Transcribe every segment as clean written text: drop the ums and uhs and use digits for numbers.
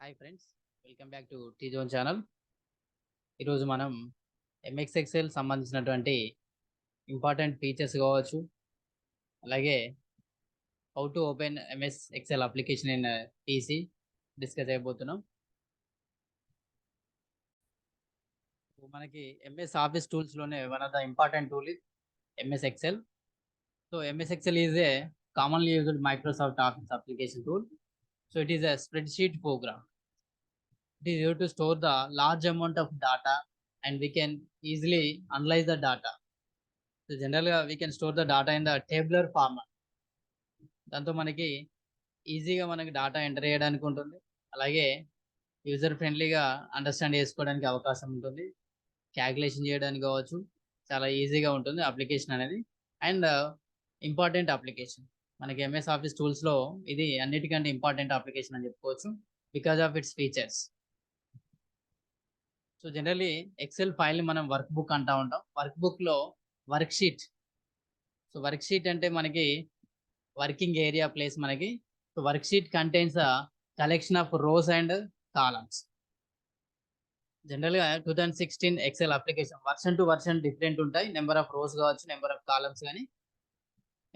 Hi friends, welcome back to T zone channel. ఈరోజు మనం MX Excel సంబంధించినటువంటి important features కావచ్చు, అలాగే how to open MS Excel application in TC discuss అయిపోతున్నాం. మనకి ఎంఎస్ ఆఫీస్ టూల్స్లోనే one of the important tool is MS Excel. So MS Excel is a commonly used Microsoft office application tool. So it is a spreadsheet program. It is used to store the large amount of data and we can easily analyze the data. So generally we can store the data in the tabular format. దాంతో మనకి ఈజీగా మనకి data enter చేయడానికి ఉంటుంది, అలాగే user ఫ్రెండ్లీగా understand చేసుకోవడానికి అవకాశం ఉంటుంది, క్యాల్కులేషన్ చేయడానికి కావచ్చు, చాలా ఈజీగా ఉంటుంది అప్లికేషన్ అనేది. అండ్ ఇంపార్టెంట్ అప్లికేషన్ మనకి ఎంఎస్ ఆఫీస్ టూల్స్లో ఇది అన్నిటికంటే ఇంపార్టెంట్ అప్లికేషన్ అని చెప్పుకోవచ్చు because of its features. So generally Excel ఫైల్ని మనం వర్క్ బుక్ అంటూ ఉంటాం. వర్క్ బుక్లో worksheet. So worksheet అంటే మనకి వర్కింగ్ ఏరియా ప్లేస్ మనకి. So worksheet contains a collection of rows and columns. జనరల్గా 2016 Excel application version to version different ఉంటాయి, నెంబర్ ఆఫ్ రోస్ కావచ్చు, నెంబర్ ఆఫ్ కాలమ్స్. కానీ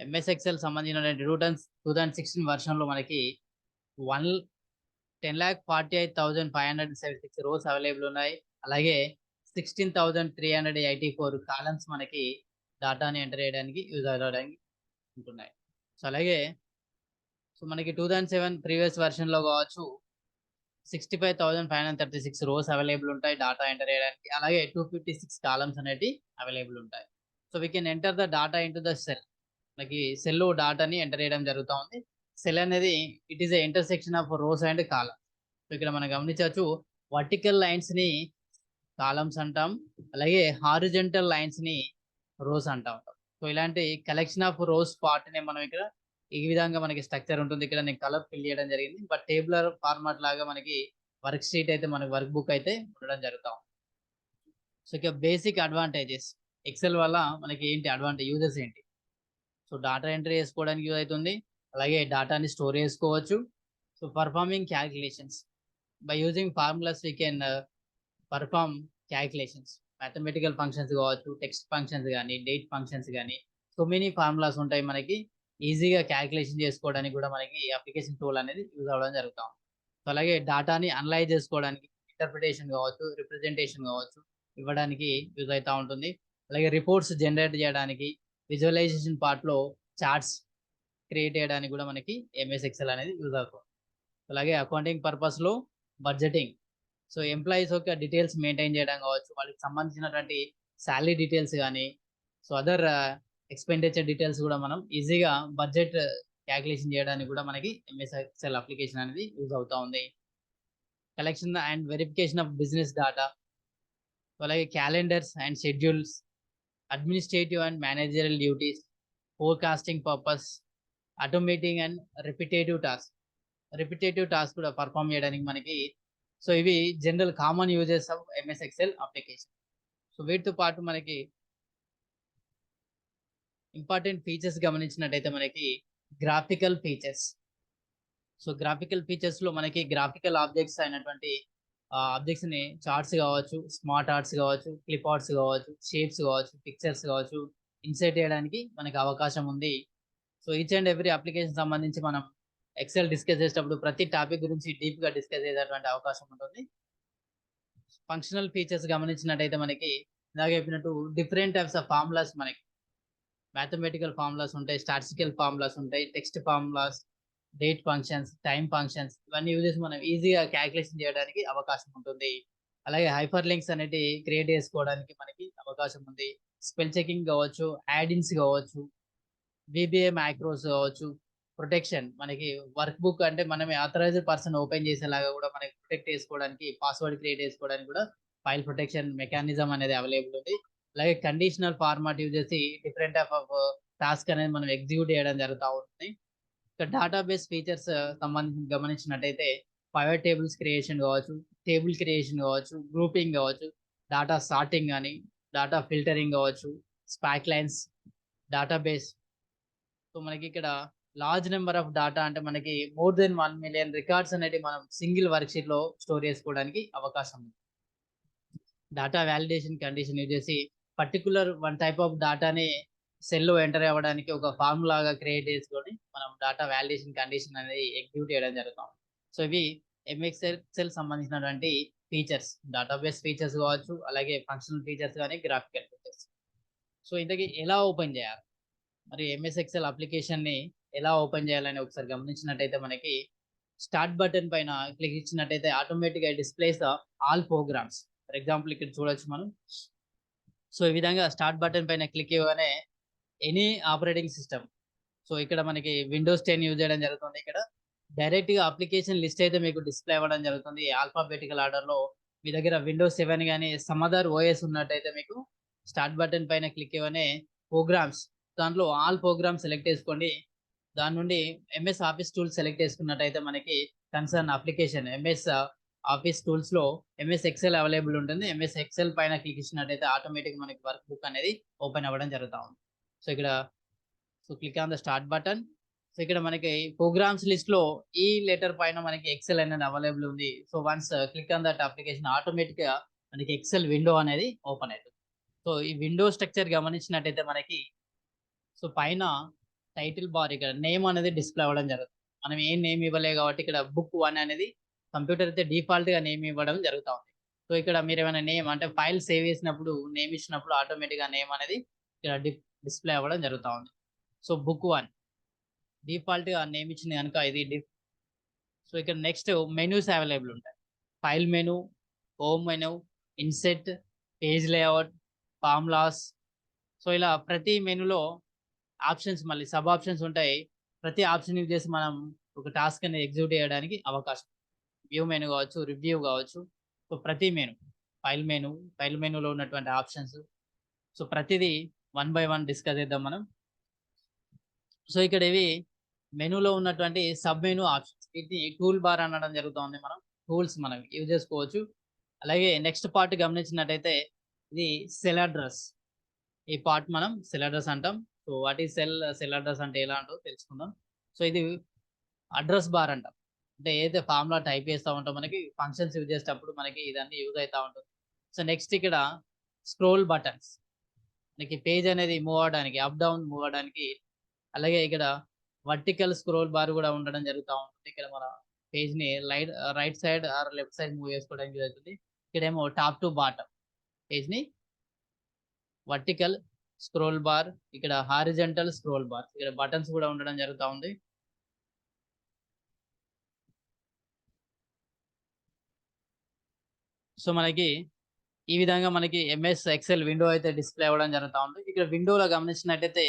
ఎంఎస్ ఎక్సెల్ సంబంధించిన 2016 వర్షన్లో మనకి 10,48,576 rose available ఉన్నాయి, అలాగే 16,384 కాలమ్స్ మనకి డాటాని ఎంటర్ చేయడానికి యూజ్ అవ్వడానికి ఉంటున్నాయి. సో అలాగే మనకి 2007 ప్రీవియస్ వర్షన్లో కావచ్చు 65,536 రోస్ అవైలబుల్ ఉంటాయి డాటా ఎంటర్ చేయడానికి, అలాగే 256 కాలమ్స్ అనేవి అవైలబుల్ ఉంటాయి. So we can enter the data into the cell. మనకి సెల్లో డాటాని ఎంటర్ చేయడం జరుగుతూ ఉంది. సెల్ అనేది it is a intersection of rows and columns. So ఇక్కడ మనం గమనించవచ్చు, వర్టికల్ లైన్స్ని కాలమ్స్ అంటాం, అలాగే హారిజెంటల్ లైన్స్ని రోస్ అంటా ఉంటాం. సో ఇలాంటి కలెక్షన్ ఆఫ్ రోస్ పార్ట్ని మనం ఇక్కడ ఈ విధంగా మనకి స్ట్రక్చర్ ఉంటుంది. ఇక్కడ నేను కలర్ ఫిల్ చేయడం జరిగింది, బట్ టేబులర్ ఫార్మాట్ లాగా మనకి వర్క్ షీట్ అయితే మనకి వర్క్ బుక్ అయితే ఉండడం జరుగుతాం. సో ఇక బేసిక్ అడ్వాంటేజెస్ ఎక్సెల్ వల్ల మనకి ఏంటి అడ్వాంటేజ్, యూజెస్ ఏంటి? సో డాటా ఎంట్రీ చేసుకోవడానికి యూజ్ అవుతుంది, అలాగే డాటాని స్టోర్ చేసుకోవచ్చు. So performing calculations by using formulas we can perform calculations. Mathematical functions కావచ్చు, టెక్స్ట్ ఫంక్షన్స్ కానీ, డేట్ ఫంక్షన్స్ కానీ, సో మెనీ ఫార్ములాస్ ఉంటాయి మనకి. ఈజీగా క్యాల్కులేషన్ చేసుకోవడానికి కూడా మనకి అప్లికేషన్ టూల్ అనేది యూజ్ అవ్వడం జరుగుతాం. సో అలాగే డాటాని అనలైజ్ చేసుకోవడానికి, ఇంటర్ప్రిటేషన్ కావచ్చు, రిప్రజెంటేషన్ కావచ్చు ఇవ్వడానికి యూజ్ అవుతూ ఉంటుంది. అలాగే రిపోర్ట్స్ జనరేట్ చేయడానికి, విజువలైజేషన్ పార్ట్లో చార్ట్స్ క్రియేట్ చేయడానికి కూడా మనకి ఎంఎస్ ఎక్సెల్ అనేది యూజ్ అవుతుంది. అలాగే అకౌంటింగ్ పర్పస్లో బడ్జెటింగ్, సో ఎంప్లాయీస్ యొక్క డీటెయిల్స్ మెయింటైన్ చేయడం కావచ్చు, వాళ్ళకి సంబంధించినటువంటి శాలరీ డీటెయిల్స్ కానీ, సో అదర్ ఎక్స్పెండిచర్ డీటెయిల్స్ కూడా మనం ఈజీగా బడ్జెట్ క్యాల్కులేషన్ చేయడానికి కూడా మనకి ఎంఎస్ ఎక్సెల్ అప్లికేషన్ అనేది యూజ్ అవుతూ ఉంది. Collection and verification of business data, అలాగే calendars and schedules, administrative and managerial duties, forecasting purpose, automating and repetitive task కూడా పర్ఫామ్ చేయడానికి మనకి. సో ఇవి general common uses of MS Excel application. So వీటితో పాటు మనకి ఇంపార్టెంట్ ఫీచర్స్ గమనించినట్టయితే మనకి గ్రాఫికల్ ఫీచర్స్. సో గ్రాఫికల్ ఫీచర్స్లో మనకి గ్రాఫికల్ ఆబ్జెక్ట్స్ అయినటువంటి ఆబ్జెక్ట్స్ని చార్ట్స్ కావచ్చు, స్మార్ట్ ఆర్ట్స్ కావచ్చు, క్లిప్ ఆర్ట్స్ కావచ్చు, షేప్స్ కావచ్చు, పిక్చర్స్ కావచ్చు ఇన్సర్ట్ చేయడానికి మనకి అవకాశం ఉంది. So each and every application సంబంధించి మనం ఎక్సెల్ డిస్కస్ చేసేటప్పుడు ప్రతి టాపిక్ గురించి డీప్గా డిస్కస్ చేసేటువంటి అవకాశం ఉంటుంది. ఫంక్షనల్ ఫీచర్స్ గమనించినట్టయితే మనకి ఇలాగే చెప్పినట్టు డిఫరెంట్ టైప్స్ ఆఫ్ ఫార్ములాస్, మనకి మ్యాథమెటికల్ ఫార్ములాస్ ఉంటాయి, స్టాటిస్టికల్ ఫార్ములాస్ ఉంటాయి, text formulas, date functions, time functions, ఇవన్నీ యూజ్ చేసి మనం ఈజీగా క్యాల్కులేషన్ చేయడానికి అవకాశం ఉంటుంది. అలాగే హైపర్ లింక్స్ అనేవి క్రియేట్ చేసుకోవడానికి మనకి అవకాశం ఉంది. స్పెల్ చెకింగ్ కావచ్చు, యాడిన్స్ కావచ్చు, విబిఏ మైక్రోస్ కావచ్చు, ప్రొటెక్షన్ మనకి వర్క్ బుక్ అంటే మనం ఆథరైజ్డ్ పర్సన్ ఓపెన్ చేసేలాగా కూడా మనకి ప్రొటెక్ట్ చేసుకోవడానికి, పాస్వర్డ్ క్రియేట్ చేసుకోవడానికి కూడా ఫైల్ ప్రొటెక్షన్ మెకానిజం అనేది అవైలబుల్ ఉంది. అలాగే కండిషనల్ ఫార్మాట్ యూజ్ చేసి డిఫరెంట్ టైప్ ఆఫ్ టాస్క్ అనేది మనం ఎగ్జిక్యూట్ చేయడం జరుగుతూ ఉంటుంది. ఇక డేటాబేస్ ఫీచర్స్ సంబంధించి గమనించినట్టయితే పైవట్ టేబుల్స్ క్రియేషన్ కావచ్చు, టేబుల్ క్రియేషన్ కావచ్చు, గ్రూపింగ్ కావచ్చు, డేటా సార్టింగ్ కానీ, డేటా ఫిల్టరింగ్ కావచ్చు, స్పాక్ లైన్స్, డేటాబేస్. సో మనకి ఇక్కడ లార్జ్ నెంబర్ ఆఫ్ డాటా అంటే మనకి మోర్ దెన్ 1 మిలియన్ రికార్డ్స్ అనేవి మనం సింగిల్ వర్క్ షీట్ లో స్టోర్ చేసుకోవడానికి అవకాశం ఉంది. డాటా వ్యాలిడేషన్ కండిషన్ యూజ్ చేసి పర్టికులర్ వన్ టైప్ ఆఫ్ డాటాని సెల్లో ఎంటర్ అవ్వడానికి ఒక ఫార్ములాగా క్రియేట్ చేసుకొని మనం డాటా వ్యాలిడేషన్ కండిషన్ అనేది ఎగ్జిక్యూట్ చేయడం జరుగుతుంది. సో ఇవి ఎంఎస్ ఎక్సెల్ సంబంధించినటువంటి ఫీచర్స్, డేటాబేస్ ఫీచర్స్ కావచ్చు, అలాగే ఫంక్షనల్ ఫీచర్స్ కానీ గ్రాఫికల్ ఫీచర్స్. సో ఇంతకీ ఎలా ఓపెన్ చేయాలి, మరి ఎంఎస్ ఎక్సెల్ అప్లికేషన్ని ఎలా ఓపెన్ చేయాలని ఒకసారి గమనించినట్టయితే మనకి స్టార్ట్ బటన్ పైన క్లిక్ ఇచ్చినట్టయితే ఆటోమేటిక్గా displays all programs. For example ఇక్కడ చూడొచ్చు మనం. సో ఈ విధంగా స్టార్ట్ బటన్ పైన క్లిక్ ఇవ్వగానే ఎనీ ఆపరేటింగ్ సిస్టమ్, సో ఇక్కడ మనకి విండోస్ 10 యూజ్ చేయడం జరుగుతుంది. ఇక్కడ డైరెక్ట్గా అప్లికేషన్ లిస్ట్ అయితే మీకు డిస్ప్లే అవ్వడం జరుగుతుంది ఆల్ఫాబెటికల్ ఆర్డర్లో. మీ దగ్గర విండోస్ 7 కానీ సమ్ అదర్ ఓఎస్ ఉన్నట్టయితే మీకు స్టార్ట్ బటన్ పైన క్లిక్ ఇవ్వనే ప్రోగ్రామ్స్, దాంట్లో ఆల్ ప్రోగ్రామ్స్ సెలెక్ట్ చేసుకోండి. దాని నుండి ఎంఎస్ ఆఫీస్ టూల్స్ సెలెక్ట్ చేసుకున్నట్టయితే మనకి కన్సర్న్ అప్లికేషన్ ఎంఎస్ ఆఫీస్ టూల్స్లో ఎంఎస్ ఎక్సెల్ అవైలబుల్ ఉంటుంది. ఎంఎస్ ఎక్సెల్ పైన క్లిక్ ఇచ్చినట్టయితే ఆటోమేటిక్ మనకి వర్క్ బుక్ అనేది ఓపెన్ అవ్వడం జరుగుతూ ఉంది. సో ఇక్కడ click on the start button. So ఇక్కడ మనకి ప్రోగ్రామ్స్ లిస్ట్ లో ఈ లెటర్ పైన మనకి ఎక్సెల్ అనేది అవైలబుల్ ఉంది. So once click on that application automatic గా మనకి ఎక్సెల్ విండో అనేది ఓపెన్ అవుతుంది. సో ఈ విండో స్ట్రక్చర్ గమనించినట్టయితే మనకి సో పైన టైటిల్ బార్ ఇక్కడ నేమ్ అనేది డిస్ప్లే అవ్వడం జరుగుతుంది. మనం ఏం నేమ్ ఇవ్వలే కాబట్టి ఇక్కడ బుక్ 1 అనేది కంప్యూటర్ అయితే డిఫాల్ట్ గా నేమ్ ఇవ్వడం జరుగుతూ ఉంది. సో ఇక్కడ మీరు ఏమైనా నేమ్ అంటే ఫైల్ సేవ్ చేసినప్పుడు నేమ్ ఇచ్చినప్పుడు ఆటోమేటిక్ గా నేమ్ అనేది ఇక్కడ డిస్ప్లే అవ్వడం జరుగుతూ ఉంది. సో బుక్ 1 డిఫాల్ట్ గా నేమ్ ఇచ్చింది కనుక ఇది సో ఇక్కడ నెక్స్ట్ మెనూస్ అవైలబుల్ ఉంటాయి. File menu, home menu, INCET, page layout, formulas. So ఇలా ప్రతి మెనూలో ఆప్షన్స్, మళ్ళీ సబ్ ఆప్షన్స్ ఉంటాయి. ప్రతి ఆప్షన్ యూజ్ చేసి మనం ఒక టాస్క్ అనేది ఎగ్జిక్యూట్ చేయడానికి అవకాశం. వ్యూ మెనూ కావచ్చు, రివ్యూ కావచ్చు. సో ప్రతి మెనూ, ఫైల్ మెనూలో ఉన్నటువంటి ఆప్షన్స్, సో ప్రతిదీ 1 by 1 డిస్కస్ చేద్దాం మనం. సో ఇక్కడ ఇవి మెనూలో ఉన్నటువంటి సబ్ మెనూ ఆప్షన్స్. ఇది టూల్ బార్ అనడం జరుగుతుంది. మనం టూల్స్ మనం యూజ్ చేసుకోవచ్చు. అలాగే నెక్స్ట్ పార్ట్ గమనించినట్టయితే ఇది సెల్ అడ్రస్. ఈ పార్ట్ మనం సెల్ అడ్రస్ అంటాం. So what is cell address అంటే ఎలా అంటో తెలుసుకుందాం. సో ఇది అడ్రస్ బార్ అంటాం. అంటే ఏదైతే ఫార్ములా టైప్ చేస్తూ ఉంటాం మనకి ఫంక్షన్స్ యూజ్ చేసేటప్పుడు మనకి ఇదన్నీ యూజ్ అవుతూ ఉంటుంది. సో నెక్స్ట్ ఇక్కడ స్క్రోల్ బటన్స్, మనకి పేజ్ అనేది మూవ్ అవడానికి, అప్ డౌన్ మూవ్ అవడానికి. అలాగే ఇక్కడ వర్టికల్ స్క్రోల్ బార్ కూడా ఉండడం జరుగుతూ ఉంటుంది. ఇక్కడ మన పేజ్ని right side or left side move చేసుకోవడానికి జరుగుతుంది. ఇక్కడేమో టాప్ టు బాటమ్ పేజ్ని వర్టికల్ స్క్రోల్ బార్, ఇక్కడ హారిజంటల్ స్క్రోల్ బార్, ఇక్కడ బటన్స్ కూడా ఉండడం జరుగుతూ ఉంది. సో మనకి ఈ విధంగా మనకి ఎంఎస్ ఎక్సెల్ విండో అయితే డిస్ప్లే అవ్వడం జరుగుతూ ఉంది. ఇక్కడ విండోలో గమనించినట్టయితే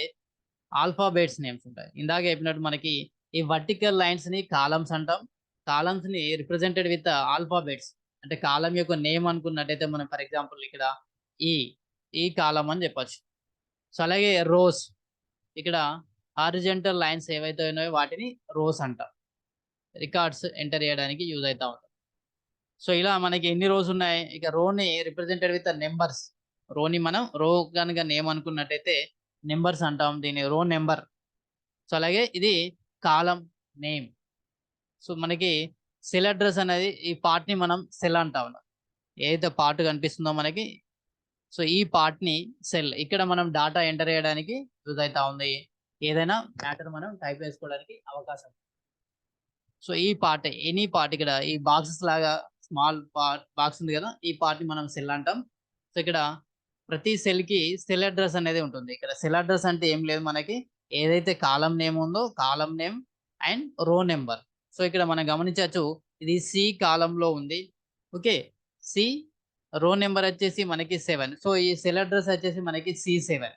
ఆల్ఫాబెట్స్ నేమ్స్ ఉంటాయి. ఇందాక చెప్పినట్టు మనకి ఈ వర్టికల్ లైన్స్ ని కాలమ్స్ అంటాం. కాలమ్స్ ని రిప్రజెంటెడ్ విత్ ఆల్ఫాబెట్స్, అంటే కాలం యొక్క నేమ్ అనుకున్నట్టయితే మనం ఫర్ ఎగ్జాంపుల్ ఇక్కడ ఈ కాలం అని చెప్పొచ్చు. సో అలాగే రోస్, ఇక్కడ హారిజంటల్ లైన్స్ ఏవైతే ఉన్నాయో వాటిని రోస్ అంటాం. రికార్డ్స్ ఎంటర్ చేయడానికి యూజ్ అవుతా ఉంటాం. సో ఇలా మనకి ఎన్ని రోస్ ఉన్నాయి, ఇక రోని రిప్రజెంటెడ్ విత్ నెంబర్స్. రోని మనం రో కనుక నేమ్ అనుకున్నట్టయితే నెంబర్స్ అంటాం, దీని రో నెంబర్. సో అలాగే ఇది కాలం నేమ్. సో మనకి సెల్ అడ్రస్ అనేది ఈ పార్ట్ని మనం సెల్ అంటా ఉన్నాం. ఏదైతే పార్ట్ కనిపిస్తుందో మనకి, సో ఈ పార్ట్ని సెల్. ఇక్కడ మనం డాటా ఎంటర్ చేయడానికి యూజ్ అవుతా ఉంది. ఏదైనా మ్యాటర్ మనం టైప్ చేసుకోవడానికి అవకాశం. సో ఈ పార్ట్, ఎనీ పార్ట్, ఇక్కడ ఈ బాక్సెస్ లాగా స్మాల్ బాక్స్ ఉంది కదా, ఈ పార్ట్ని మనం సెల్ అంటాం. సో ఇక్కడ ప్రతి సెల్కి సెల్ అడ్రస్ అనేది ఉంటుంది. ఇక్కడ సెల్ అడ్రస్ అంటే ఏం లేదు, మనకి ఏదైతే కాలం నేమ్ ఉందో కాలం నేమ్ అండ్ రో నెంబర్. సో ఇక్కడ మనం గమనించవచ్చు ఇది సి కాలంలో ఉంది. ఓకే, సి రో నెంబర్ వచ్చేసి మనకి 7. సో ఈ సెల్ అడ్రస్ వచ్చేసి మనకి C7.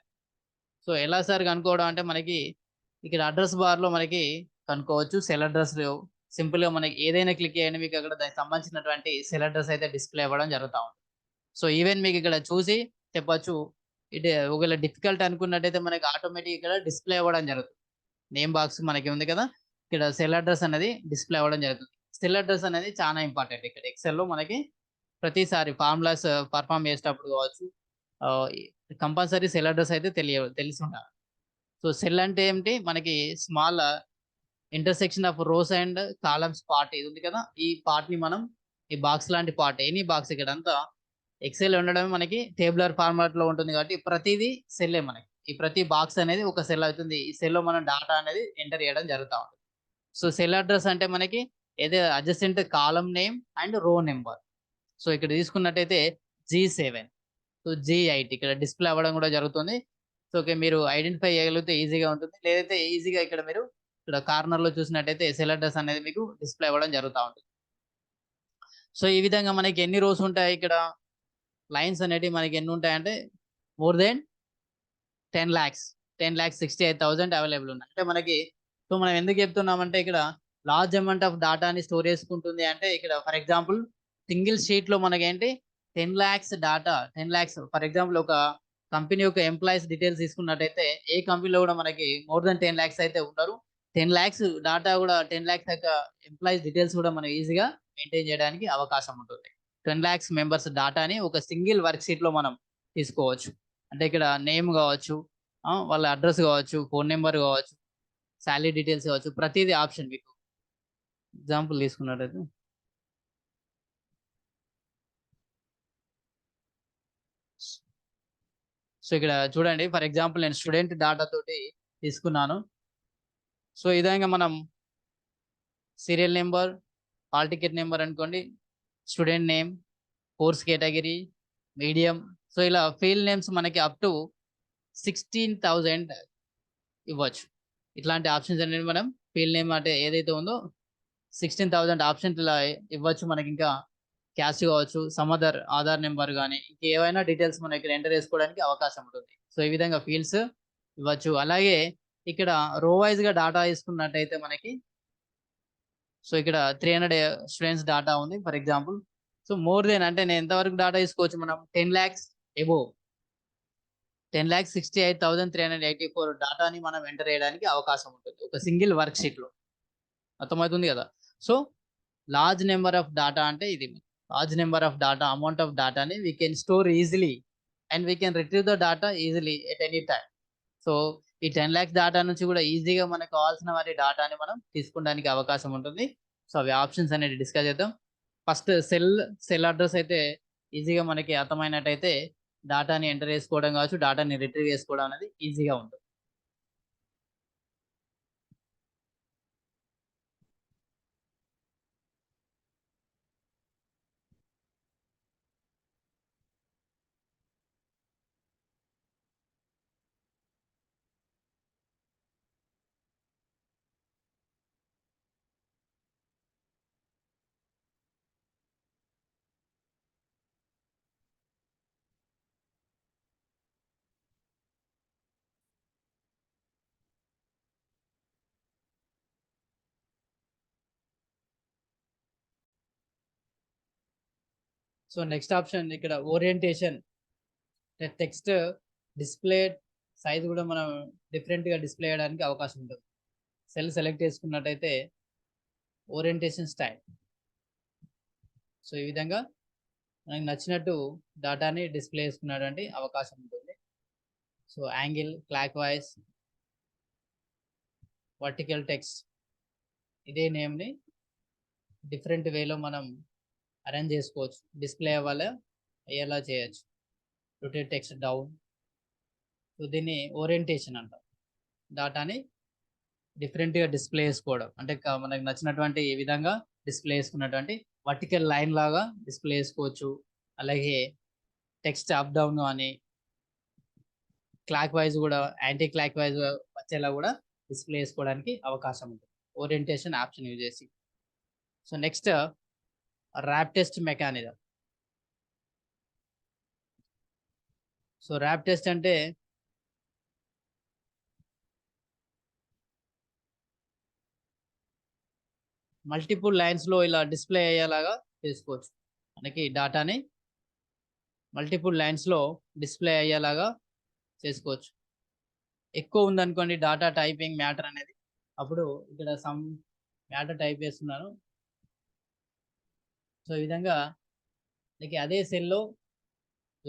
సో ఎలా సార్ కనుక్కోవడం అంటే మనకి ఇక్కడ అడ్రస్ బార్లో మనకి కనుక్కోవచ్చు సెల్ అడ్రస్. సింపుల్గా మనకి ఏదైనా క్లిక్ చేయండి, మీకు అక్కడ దానికి సంబంధించినటువంటి సెల్ అడ్రస్ అయితే డిస్ప్లే అవ్వడం జరుగుతూ ఉంది. సో ఈవెన్ మీకు ఇక్కడ చూసి చెప్పచ్చు, ఇది ఒకవేళ డిఫికల్ట్ అనుకున్నట్టయితే మనకి ఆటోమేటిక్ ఇక్కడ డిస్ప్లే అవ్వడం జరుగుతుంది. నేమ్ బాక్స్ మనకి ఉంది కదా, ఇక్కడ సెల్ అడ్రస్ అనేది డిస్ప్లే అవ్వడం జరుగుతుంది. సెల్ అడ్రస్ అనేది చాలా ఇంపార్టెంట్. ఇక్కడ ఎక్సెల్లో మనకి ప్రతిసారి ఫార్ములాస్ పర్ఫామ్ చేసేటప్పుడు కావచ్చు కంపల్సరీ సెల్ అడ్రస్ అయితే తెలిసి ఉండాలి. సో సెల్ అంటే ఏమిటి, మనకి small intersection of rows and columns part ఇది ఉంది కదా, ఈ పార్ట్ ని మనం ఈ బాక్స్ లాంటి పార్ట్ ఎనీ బాక్స్ ఇక్కడ అంతా ఎక్సెల్ ఉండడం మనకి టేబులర్ ఫార్మాట్ లో ఉంటుంది కాబట్టి ప్రతిదీ సెల్లే మనకి. ఈ ప్రతి బాక్స్ అనేది ఒక సెల్ అవుతుంది. ఈ సెల్ లో మనం డాటా అనేది ఎంటర్ చేయడం జరుగుతూ ఉంటుంది. సో సెల్ అడ్రస్ అంటే మనకి ఏదో అడ్జసెంట్ కాలమ్ నేమ్ అండ్ రో నెంబర్. సో ఇక్కడ తీసుకున్నట్టయితే G7, సో G8 ఇక్కడ డిస్ప్లే అవ్వడం కూడా జరుగుతుంది. సో ఓకే, మీరు ఐడెంటిఫై చేయగలిగితే ఈజీగా ఉంటుంది. లేదైతే ఈజీగా ఇక్కడ మీరు ఇక్కడ కార్నర్ లో చూసినట్టయితే సెల్ అడ్రస్ అనేది మీకు డిస్ప్లే అవ్వడం జరుగుతూ ఉంటుంది. సో ఈ విధంగా మనకి ఎన్ని రోస్ ఉంటాయి ఇక్కడ, లైన్స్ అనేటివి మనకి ఎన్ని ఉంటాయంటే మోర్ దెన్ 10,68,000 అవైలబుల్ ఉన్నాయి. అంటే మనకి, సో మనం ఎందుకు చెప్తున్నామంటే ఇక్కడ లార్జ్ అమౌంట్ ఆఫ్ డాటాని స్టోర్ చేసుకుంటుంది అంటే ఇక్కడ ఫర్ ఎగ్జాంపుల్ సింగిల్ షీట్ లో మనకేంటి 10 lakhs data, 10 lakhs for example ఒక కంపెనీ యొక్క ఎంప్లాయీస్ డీటెయిల్స్ తీసుకున్నట్టయితే ఏ కంపెనీలో కూడా మనకి మోర్ దెన్ 10 lakhs అయితే ఉండరు. 10 lakhs డాటా కూడా 10 lakhs యొక్క ఎంప్లాయీస్ డీటెయిల్స్ కూడా మనం ఈజీగా మెయింటైన్ చేయడానికి అవకాశం ఉంటుంది. 10 lakhs మెంబర్స్ డాటాని ఒక సింగిల్ వర్క్ షీట్ లో మనం తీసుకోవచ్చు. అంటే ఇక్కడ నేమ్ కావచ్చు, వాళ్ళ అడ్రస్ కావచ్చు, ఫోన్ నెంబర్ కావచ్చు, శాలరీ డీటెయిల్స్ కావచ్చు, ప్రతిదీ ఆప్షన్. మీకు ఎగ్జాంపుల్ తీసుకున్నట్టయితే సో ఇక్కడ చూడండి, ఫర్ ఎగ్జాంపుల్ నేను స్టూడెంట్ డాటా తోటి తీసుకున్నాను. సో ఈ విధంగా మనం serial number, hall ticket number అనుకోండి, student name, course category, medium, so ఇలా ఫీల్డ్ నేమ్స్ మనకి అప్ టు 16,000 ఇవ్వచ్చు. ఇట్లాంటి ఆప్షన్స్ అనేది మనం ఫీల్డ్ నేమ్ అంటే ఏదైతే ఉందో 16,000 ఆప్షన్స్ ఇలా ఇవ్వచ్చు. మనకి ఇంకా క్యాష్ కావచ్చు, సమ్ అదర్ ఆధార్ నెంబర్ కానీ ఇంకేమైనా డీటెయిల్స్ మనం ఇక్కడ ఎంటర్ చేసుకోవడానికి అవకాశం ఉంటుంది. సో ఈ విధంగా ఫీల్డ్స్ ఇవ్వచ్చు. అలాగే ఇక్కడ రో వైజ్ గా డాటా తీసుకున్నట్టయితే మనకి, సో ఇక్కడ 300 స్టూడెంట్స్ డాటా ఉంది for example. So more than అంటే నేను ఎంతవరకు డాటా తీసుకోవచ్చు, మనం 10 lakhs అబోవ్ 10,68,384 డాటాని మనం ఎంటర్ చేయడానికి అవకాశం ఉంటుంది ఒక సింగిల్ వర్క్ షీట్ లో. అర్థమవుతుంది కదా. So large number of data అంటే ఇది. Large number of data, amount of డాటాని we can store easily and we can retrieve the data easily at any time. So ఈ 10 lakhs డాటా నుంచి కూడా ఈజీగా మనకు కావాల్సిన వారి డాటాని మనం తీసుకోవడానికి అవకాశం ఉంటుంది. సో అవి ఆప్షన్స్ అనేది డిస్కస్ చేద్దాం. ఫస్ట్ సెల్ అడ్రస్ అయితే ఈజీగా మనకి అర్థమైనట్టయితే డాటాని ఎంటర్ చేసుకోవడం కావచ్చు, డాటాని రిట్రీవ్ చేసుకోవడం అనేది ఈజీగా ఉంటుంది. సో నెక్స్ట్ ఆప్షన్ ఇక్కడ ఓరియంటేషన్. టెక్స్ట్ డిస్ప్లే సైజ్ కూడా మనం డిఫరెంట్ గా డిస్ప్లే చేయడానికి అవకాశం ఉంటుంది. సెల్ సెలెక్ట్ చేసుకున్నట్టయితే ఓరియంటేషన్ స్టైల్. సో ఈ విధంగా మనకి నచ్చినట్టు డాటాని డిస్ప్లే చేసుకున్నటువంటి అవకాశం ఉంటుంది. So angle, clock wise, vertical text, ఇదే నేమ్ని డిఫరెంట్ వేలో మనం అరేంజ్ చేసుకోవచ్చు, డిస్ప్లే అయ్యేలా చేయొచ్చు. Rotate text down. సో దీన్ని ఓరియంటేషన్ అంటాం. డాటాని డిఫరెంట్గా డిస్ప్లే చేసుకోవడం అంటే మనకు నచ్చినటువంటి ఈ విధంగా డిస్ప్లే చేసుకున్నటువంటి వర్టికల్ లైన్ లాగా డిస్ప్లే చేసుకోవచ్చు. అలాగే టెక్స్ట్ అప్ డౌన్ కానీ క్లాక్ వైజ్ కూడా యాంటీ క్లాక్ వైజ్ వచ్చేలా కూడా డిస్ప్లే చేసుకోవడానికి అవకాశం ఉంటుంది ఓరియంటేషన్ ఆప్షన్ యూజ్ చేసి. So next wrap text mechanism. So wrap text అంటే మల్టిపుల్ లైన్స్ లో ఇలా డిస్ప్లే అయ్యేలాగా చేసుకోవచ్చు. మనకి డాటాని మల్టిపుల్ లైన్స్ లో డిస్ప్లే అయ్యేలాగా చేసుకోవచ్చు. ఎక్కువ ఉందనుకోండి డాటా టైపింగ్ మ్యాటర్ అనేది, అప్పుడు ఇక్కడ సమ్ మ్యాటర్ టైప్ చేస్తున్నాను. సో ఈ విధంగా మనకి అదే సెల్లో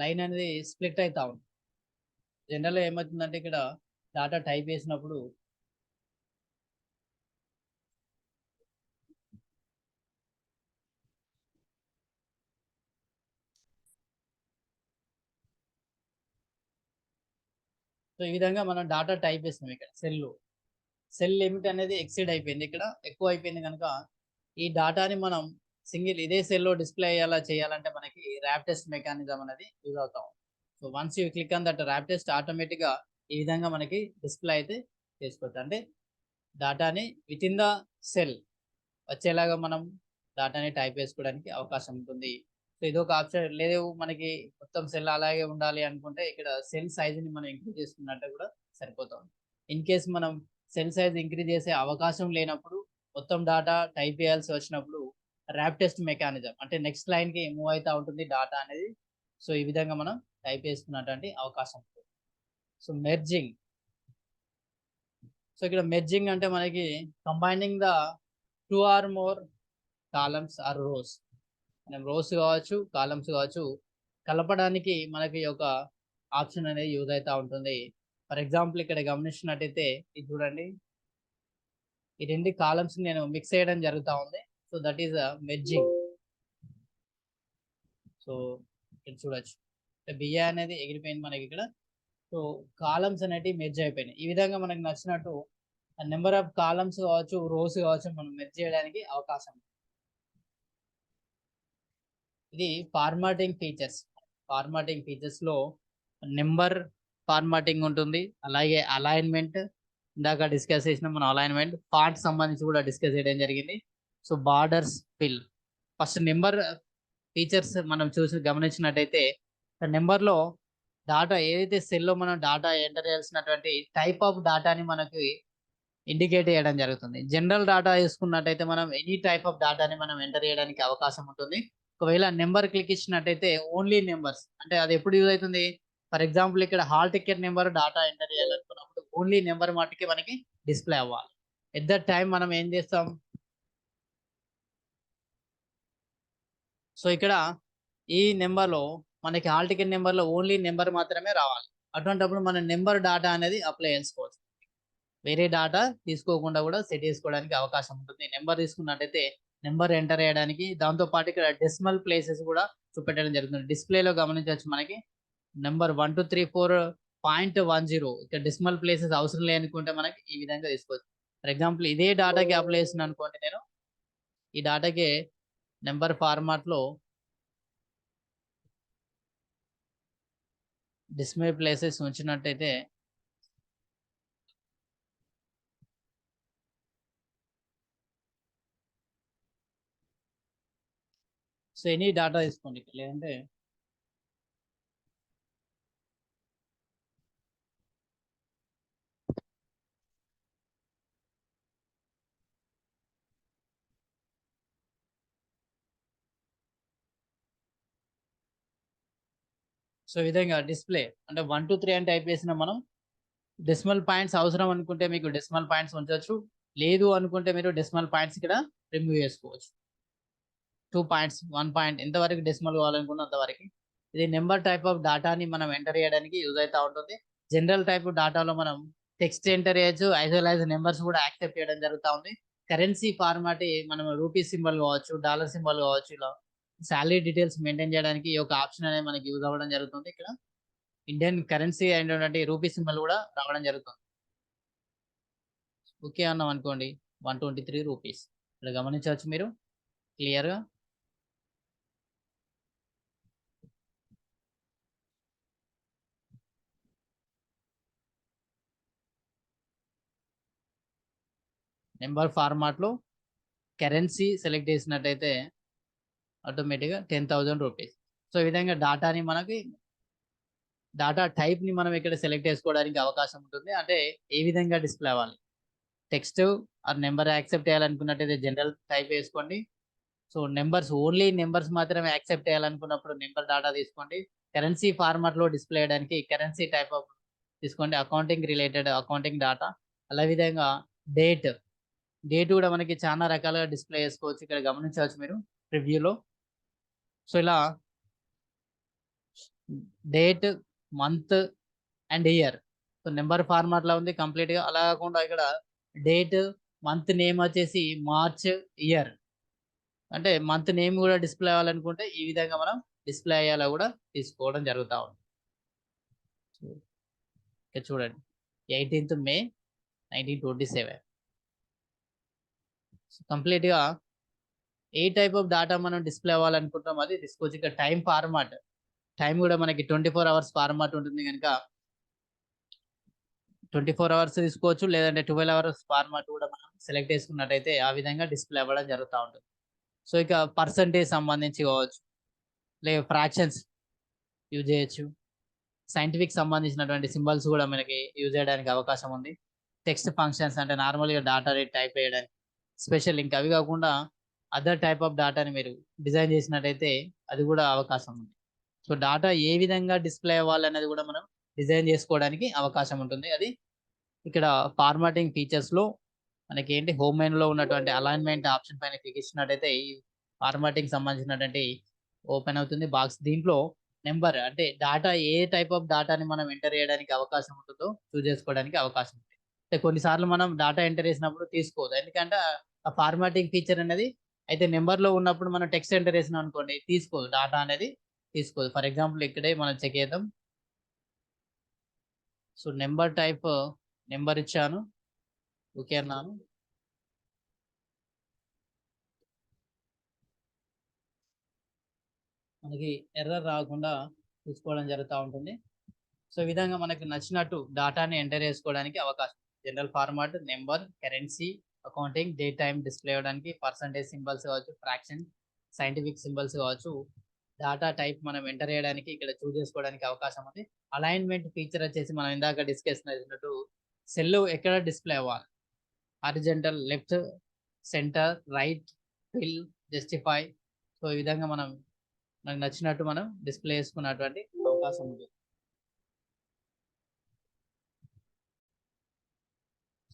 లైన్ అనేది స్ప్లిట్ అవుతా ఉంది. జనరల్గా ఏమవుతుందంటే ఇక్కడ డాటా టైప్ చేసినప్పుడు సో ఈ విధంగా మనం డాటా టైప్ చేస్తాం. ఇక్కడ సెల్ లిమిట్ అనేది ఎక్సీడ్ అయిపోయింది, ఇక్కడ ఎక్కువ అయిపోయింది కనుక ఈ డాటాని మనం సింగిల్ ఇదే సెల్లో డిస్ప్లే అయ్యేలా చేయాలంటే మనకి ర్యాప్ టెస్ట్ మెకానిజం అనేది యూజ్ అవుతాం. So once you click on that wrap text, ఆటోమేటిక్గా ఈ విధంగా మనకి డిస్ప్లే అయితే చేసుకోవచ్చు. అంటే డాటాని విత్ ఇన్ ద సెల్ వచ్చేలాగా మనం డాటాని టైప్ చేసుకోవడానికి అవకాశం ఉంటుంది. సో ఇది ఒక ఆప్షన్. లేదు మనకి మొత్తం సెల్ అలాగే ఉండాలి అనుకుంటే ఇక్కడ సెల్ సైజుని మనం ఇంక్రీజ్ చేసుకున్నట్టు కూడా సరిపోతుంది. ఇన్ కేస్ మనం సెల్ సైజ్ ఇంక్రీజ్ చేసే అవకాశం లేనప్పుడు, మొత్తం డాటా టైప్ చేయాల్సి వచ్చినప్పుడు ర్యాప్ టెస్ట్ మెకానిజం అంటే నెక్స్ట్ లైన్కి మూవ్ అవుతూ ఉంటుంది డాటా అనేది. సో ఈ విధంగా మనం టైప్ చేసుకున్నటువంటి అవకాశం ఉంటుంది. So merging. సో ఇక్కడ మెర్జింగ్ అంటే మనకి combining the 2 or more columns or rows. మనం రోస్ కావచ్చు, కాలమ్స్ కావచ్చు, కలపడానికి మనకి ఒక ఆప్షన్ అనేది యూజ్ అవుతూ ఉంటుంది. ఫర్ ఎగ్జాంపుల్ ఇక్కడ గమనించినట్టయితే ఇది చూడండి, ఈ రెండు కాలమ్స్ నేను మిక్స్ చేయడం జరుగుతూ ఉంది. So that is merging. So ఇక్కడ చూడొచ్చు బిఏ అనేది ఎగిరిపోయింది మనకి ఇక్కడ. సో కాలమ్స్ అనేవి మెర్జ్ అయిపోయినాయి. ఈ విధంగా మనకు నచ్చినట్టు నెంబర్ ఆఫ్ కాలమ్స్ కావచ్చు, రోస్ కావచ్చు మనం మెర్జ్ చేయడానికి అవకాశం. ఇది ఫార్మాటింగ్ ఫీచర్స్. ఫార్మాటింగ్ ఫీచర్స్ లో నెంబర్ ఫార్మాటింగ్ ఉంటుంది, అలాగే అలైన్మెంట్, ఇందాక డిస్కస్ చేసిన మనం అలైన్మెంట్, ఫాంట్ సంబంధించి కూడా డిస్కస్ చేయడం జరిగింది. So borders, fill. First number features మనం చూసి గమనించినట్టయితే నెంబర్లో డాటా ఏదైతే సెల్లో మనం డాటా ఎంటర్ చేయాల్సినటువంటి టైప్ ఆఫ్ డాటాని మనకి ఇండికేట్ చేయడం జరుగుతుంది. జనరల్ డాటా తీసుకున్నట్టయితే మనం ఎనీ టైప్ ఆఫ్ డాటాని మనం ఎంటర్ చేయడానికి అవకాశం ఉంటుంది. ఒకవేళ నెంబర్ క్లిక్ ఇచ్చినట్టయితే ఓన్లీ నెంబర్స్, అంటే అది ఎప్పుడు యూజ్ అవుతుంది? ఫర్ ఎగ్జాంపుల్ ఇక్కడ hall ticket number data enter చేయాలనుకున్నప్పుడు ఓన్లీ నెంబర్ మట్టుకి మనకి డిస్ప్లే అవ్వాలి. ఎట్ దట్ టైం మనం ఏం చేస్తాం? సో ఇక్కడ ఈ నెంబర్లో మనకి హాల్ టికెట్ నెంబర్లో ఓన్లీ నెంబర్ మాత్రమే రావాలి. అటువంటిప్పుడు మన నెంబర్ డాటా అనేది అప్లై చేసుకోవచ్చు. వేరే డాటా తీసుకోకుండా కూడా సెట్ చేసుకోవడానికి అవకాశం ఉంటుంది. నెంబర్ తీసుకున్నట్టయితే నెంబర్ ఎంటర్ చేయడానికి, దాంతోపాటు ఇక్కడ డెసిమల్ ప్లేసెస్ కూడా చూపెట్టడం జరుగుతుంది. డిస్ప్లేలో గమనించవచ్చు మనకి నెంబర్ 1 2 3 4.10 ఇక్కడ డెసిమల్ ప్లేసెస్ అవసరం లేనుకుంటే మనకి ఈ విధంగా తీసుకోవచ్చు. ఫర్ ఎగ్జాంపుల్ ఇదే డాటాకి అప్లై చేసిన అనుకోండి, నేను ఈ డాటాకి నెంబర్ ఫార్మాట్లో డిస్ప్లే ప్లేసెస్ ఉంచినట్టయితే సో ఎనీ డాటా తీసుకోండి, లేదంటే సో ఈ విధంగా డిస్ప్లే అంటే 1 2 3 అని టైప్ చేసిన మనం డెసిమల్ పాయింట్స్ అవసరం అనుకుంటే మీకు డెసిమల్ పాయింట్స్ ఉంచవచ్చు, లేదు అనుకుంటే మీరు డెసిమల్ పాయింట్స్ ఇక్కడ రిమూవ్ చేసుకోవచ్చు. 2 పాయింట్స్, 1 పాయింట్, ఎంతవరకు డెసిమల్ కావాలనుకున్న అంతవరకు. ఇది నెంబర్ టైప్ ఆఫ్ డాటాని మనం ఎంటర్ చేయడానికి యూజ్ అవుతూ ఉంటుంది. జనరల్ టైప్ డాటాలో మనం టెక్స్ట్ ఎంటర్ చేయొచ్చు, యాజ్ వెల్ యాజ్ నెంబర్స్ కూడా యాక్సెప్ట్ చేయడం జరుగుతూ ఉంది. కరెన్సీ ఫార్మాట్ మనం రూపీ సింబల్ కావచ్చు, డాలర్ సింబల్ కావచ్చు, ఇలా శాలరీ డీటెయిల్స్ మెయింటైన్ చేయడానికి ఈ యొక్క ఆప్షన్ అనేది మనకి యూజ్ అవ్వడం జరుగుతుంది. ఇక్కడ ఇండియన్ కరెన్సీ అయినటువంటి రూపీ సింబల్ కూడా రావడం జరుగుతుంది. ఓకే అన్నాం అనుకోండి, 123 రూపీస్ ఇక్కడ గమనించవచ్చు మీరు క్లియర్గా. నెంబర్ ఫార్మాట్లో కరెన్సీ సెలెక్ట్ చేసినట్టయితే ఆటోమేటిక్గా 10,000 రూపీస్. సో ఈ విధంగా డాటాని మనకి డాటా టైప్ని మనం ఇక్కడ సెలెక్ట్ చేసుకోవడానికి అవకాశం ఉంటుంది. అంటే ఏ విధంగా డిస్ప్లే అవ్వాలి, టెక్స్ట్ ఆర్ నెంబర్ యాక్సెప్ట్ చేయాలనుకున్నట్టయితే జనరల్ టైప్ వేసుకోండి. సో నెంబర్స్, ఓన్లీ నెంబర్స్ మాత్రమే యాక్సెప్ట్ చేయాలనుకున్నప్పుడు నెంబర్ డాటా తీసుకోండి. కరెన్సీ ఫార్మాట్లో డిస్ప్లే చేయడానికి కరెన్సీ టైప్ ఆఫ్ తీసుకోండి. అకౌంటింగ్ రిలేటెడ్ అకౌంటింగ్ డాటా, అలా విధంగా డేట్ కూడా మనకి చాలా రకాలుగా డిస్ప్లే చేసుకోవచ్చు. ఇక్కడ గమనించవచ్చు మీరు ప్రివ్యూలో. సో ఇలా date, month and year. So number ఫార్మాట్లో ఉంది కంప్లీట్గా. అలా కాకుండా ఇక్కడ డేట్, మంత్ నేమ్ వచ్చేసి మార్చ్, ఇయర్ అంటే మంత్ నేమ్ కూడా డిస్ప్లే అవ్వాలనుకుంటే ఈ విధంగా మనం డిస్ప్లే అయ్యేలా కూడా తీసుకోవడం జరుగుతూ ఉంది. ఇక్కడ చూడండి 18th May 1927. కంప్లీట్గా ఏ టైప్ ఆఫ్ డేటా మనం డిస్ప్లే అవ్వాలనుకుంటాం అది తీసుకోవచ్చు. ఇక్కడ టైం ఫార్మాట్, టైం కూడా మనకి 24 hours ఫార్మాట్ ఉంటుంది కనుక 24 hours తీసుకోవచ్చు, లేదంటే 12 hours ఫార్మాట్ కూడా మనం సెలెక్ట్ చేసుకున్నట్టయితే ఆ విధంగా డిస్ప్లే అవ్వడం జరుగుతూ ఉంటుంది. సో ఇక పర్సంటేజ్ సంబంధించి కావచ్చు, లేదా ఫ్రాక్షన్స్ యూజ్ చేయొచ్చు, సైంటిఫిక్ సంబంధించినటువంటి సింబల్స్ కూడా మనకి యూజ్ చేయడానికి అవకాశం ఉంది. టెక్స్ట్ ఫంక్షన్స్ అంటే నార్మల్గా డేటా టైప్ చేయడానికి స్పెషల్, ఇంకా అవి కాకుండా అదర్ టైప్ ఆఫ్ డేటాని మీరు డిజైన్ చేసినట్టయితే అది కూడా అవకాశం ఉంది. సో డేటా ఏ విధంగా డిస్ప్లే అవ్వాలనేది కూడా మనం డిజైన్ చేసుకోవడానికి అవకాశం ఉంటుంది. అది ఇక్కడ ఫార్మాటింగ్ ఫీచర్స్లో మనకి ఏంటి, హోమ్ మెనూలో ఉన్నటువంటి అలైన్మెంట్ ఆప్షన్ పైన క్లిక్ ఇచ్చినట్టయితే ఈ ఫార్మాటింగ్ సంబంధించినటువంటి ఓపెన్ అవుతుంది బాక్స్. దీంట్లో నెంబర్ అంటే డేటా ఏ టైప్ ఆఫ్ డేటాని మనం ఎంటర్ చేయడానికి అవకాశం ఉంటుందో చూస్ చేసుకోవడానికి అవకాశం ఉంది. అంటే కొన్నిసార్లు మనం డేటా ఎంటర్ చేసినప్పుడు తీసుకోదు, ఎందుకంటే ఆ ఫార్మాటింగ్ ఫీచర్ అనేది అయితే నెంబర్లో ఉన్నప్పుడు మనం టెక్స్ట్ ఎంటర్ చేసినాం అనుకోండి తీసుకోదు, డేటా అనేది తీసుకోదు. ఫర్ ఎగ్జాంపుల్ ఇక్కడే మనం చెక్ చేద్దాం. సో నెంబర్ టైప్ నెంబర్ ఇచ్చాను, ఓకే అన్నాను. మనకి ఎర్రర్ రాకుండా చూసుకోవడం జరుగుతూ ఉంటుంది. సో ఈ విధంగా మనకు నచ్చినట్టు డేటాని ఎంటర్ చేసుకోవడానికి అవకాశం. General format, number, currency, accounting, day time display అవ్వడానికి, పర్సంటేజ్ సింబల్స్ కావచ్చు, ఫ్రాక్షన్, సైంటిఫిక్ సింబల్స్ కావచ్చు, డేటా టైప్ మనం ఎంటర్ చేయడానికి ఇక్కడ చూస్ చేసుకోవడానికి అవకాశం ఉంది. అలైన్మెంట్ ఫీచర్ వచ్చేసి మనం ఇందాక డిస్కస్ చేసినట్టు సెల్ ఎక్కడ డిస్ప్లే అవ్వాలి, horizontal, left, centre, right, fill, justify. So ఈ విధంగా మనకు నచ్చినట్టు మనం డిస్ప్లే చేసుకున్నటువంటి అవకాశం ఉంది.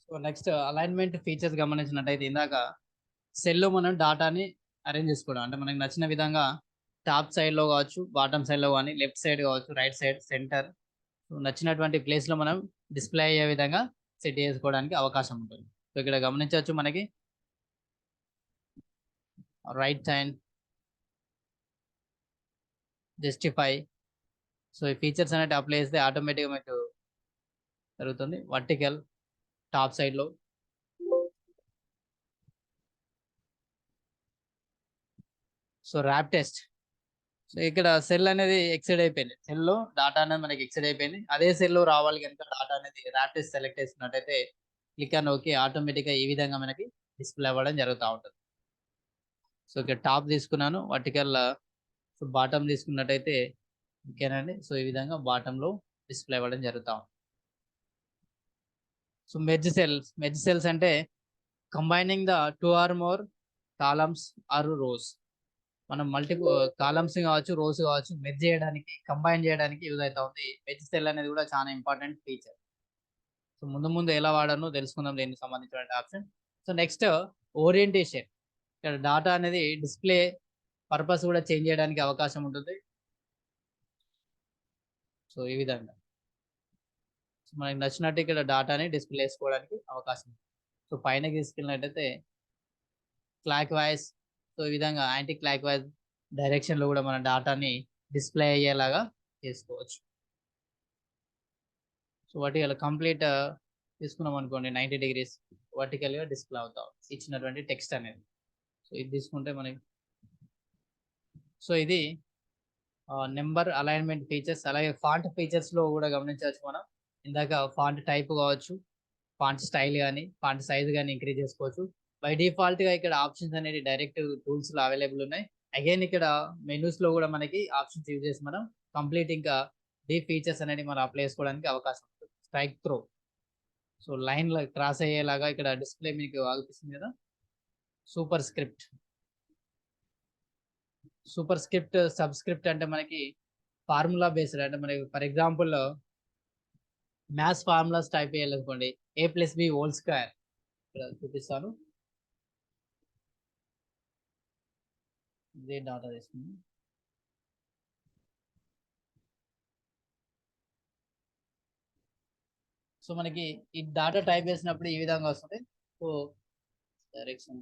సో నెక్స్ట్ అలైన్మెంట్ ఫీచర్స్ గమనించినట్టయితే ఇందాక సెల్లో మనం డాటాని అరేంజ్ చేసుకోవడం, అంటే మనకు నచ్చిన విధంగా టాప్ సైడ్లో కావచ్చు, బాటమ్ సైడ్లో కానీ, లెఫ్ట్ సైడ్ కావచ్చు, రైట్ సైడ్, సెంటర్, నచ్చినటువంటి ప్లేస్లో మనం డిస్ప్లే అయ్యే విధంగా సెట్ చేసుకోవడానికి అవకాశం ఉంటుంది. సో ఇక్కడ గమనించవచ్చు మనకి రైట్ సైడ్, జస్టిఫై. సో ఈ ఫీచర్స్ అనేవి అప్లై చేస్తే ఆటోమేటిక్గా మీకు జరుగుతుంది. వర్టికల్ టాప్ సైడ్లో, సో ర్యాప్ టెస్ట్. సో ఇక్కడ సెల్ అనేది ఎక్సైడ్ అయిపోయింది, సెల్లో డాటా అనేది మనకి ఎక్సైడ్ అయిపోయింది. అదే సెల్లో రావాలి కనుక డాటా అనేది ర్యాప్ టెస్ట్ సెలెక్ట్ చేసుకున్నట్టయితే క్లిక్ అని ఓకే, ఆటోమేటిక్గా ఈ విధంగా మనకి డిస్ప్లే అవ్వడం జరుగుతూ ఉంటుంది. సో ఇక్కడ టాప్ తీసుకున్నాను, వర్టికల్ బాటమ్ తీసుకున్నట్టయితే ఓకేనండి. సో ఈ విధంగా బాటంలో డిస్ప్లే అవ్వడం జరుగుతూ ఉంది. సో మెర్జ్ సెల్స్ అంటే combining the 2 or more columns or rows. మనం మల్టిపుల్ కాలమ్స్ కావచ్చు, రోస్ కావచ్చు, మెర్జ్ చేయడానికి, కంబైన్ చేయడానికి యూజ్ అవుతా ఉంది. మెర్జ్ సెల్ అనేది కూడా చాలా ఇంపార్టెంట్ ఫీచర్. సో ముందు ఎలా వాడానో తెలుసుకుందాం దీనికి సంబంధించిన ఆప్షన్. So next orientation. ఇక్కడ డాటా అనేది డిస్ప్లే పర్పస్ కూడా చేంజ్ చేయడానికి అవకాశం ఉంటుంది. సో ఈ విధంగా మనకి నచ్చినట్టు ఇక్కడ డాటాని డిస్ప్లే చేసుకోవడానికి అవకాశం ఉంది. సో పైన తీసుకెళ్ళినట్టయితే క్లాక్ వైజ్, సో ఈ విధంగా యాంటీ క్లాక్ వైజ్ డైరెక్షన్లో కూడా మన డాటాని డిస్ప్లే అయ్యేలాగా చేసుకోవచ్చు. సో వర్టికల్ కంప్లీట్ తీసుకున్నాం అనుకోండి 90 degrees వర్టికల్గా డిస్ప్లే అవుతాం ఇచ్చినటువంటి టెక్స్ట్ అనేది. సో ఇది తీసుకుంటే మనకి, సో ఇది నెంబర్ అలైన్మెంట్ ఫీచర్స్. అలాగే ఫాంట్ ఫీచర్స్లో కూడా గమనించవచ్చు మనం. ఇందాక ఫాంట్ టైప్ కావచ్చు, ఫాంట్ స్టైల్ కానీ, ఫాంట్ సైజ్ కానీ ఇంక్రీజ్ చేసుకోవచ్చు. బై డిఫాల్ట్గా ఇక్కడ ఆప్షన్స్ అనేది డైరెక్ట్ టూల్స్లో అవైలబుల్ ఉన్నాయి. అగైన్ ఇక్కడ మెనూస్లో కూడా మనకి ఆప్షన్స్ యూజ్ చేసి మనం కంప్లీట్ ఇంకా డీప్ ఫీచర్స్ అనేది మనం అప్లై చేసుకోవడానికి అవకాశం ఉంటుంది. స్ట్రైక్ త్రో, సో లైన్లో క్రాస్ అయ్యేలాగా ఇక్కడ డిస్ప్లే మీకు ఆగుపిస్తుంది కదా. సూపర్ స్క్రిప్ట్, సబ్స్క్రిప్ట్ అంటే మనకి ఫార్ములా బేస్డ్, అంటే మనకి for example maths formulas type చేయాలనుకోండి, a+b² ఇక్కడ చూపిస్తాను. ఇదే డాటా తీసుకుంది. సో మనకి ఈ డాటా టైప్ చేసినప్పుడు ఈ విధంగా వస్తుంది. So direction